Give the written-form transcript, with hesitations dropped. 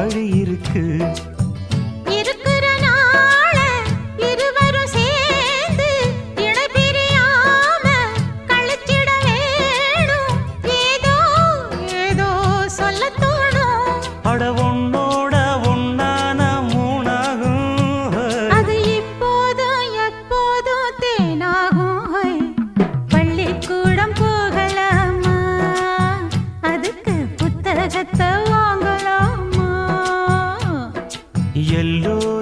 வழி இருக்கு. இருக்கிற நாள இருவரும் சேர்ந்து இணை பிரியாம கழிச்சிட வேணும். ஏதோ ஏதோ சொல்ல தோணும். அட ஒன்னோட ஒன்னான மூணாகும். அது இப்போதும் எப்போதும் தேனாகும். பள்ளிக்கூடம் போகலாமா? அதுக்கு புத்தகத்தை வாங்கலாமா? எல்லோரும்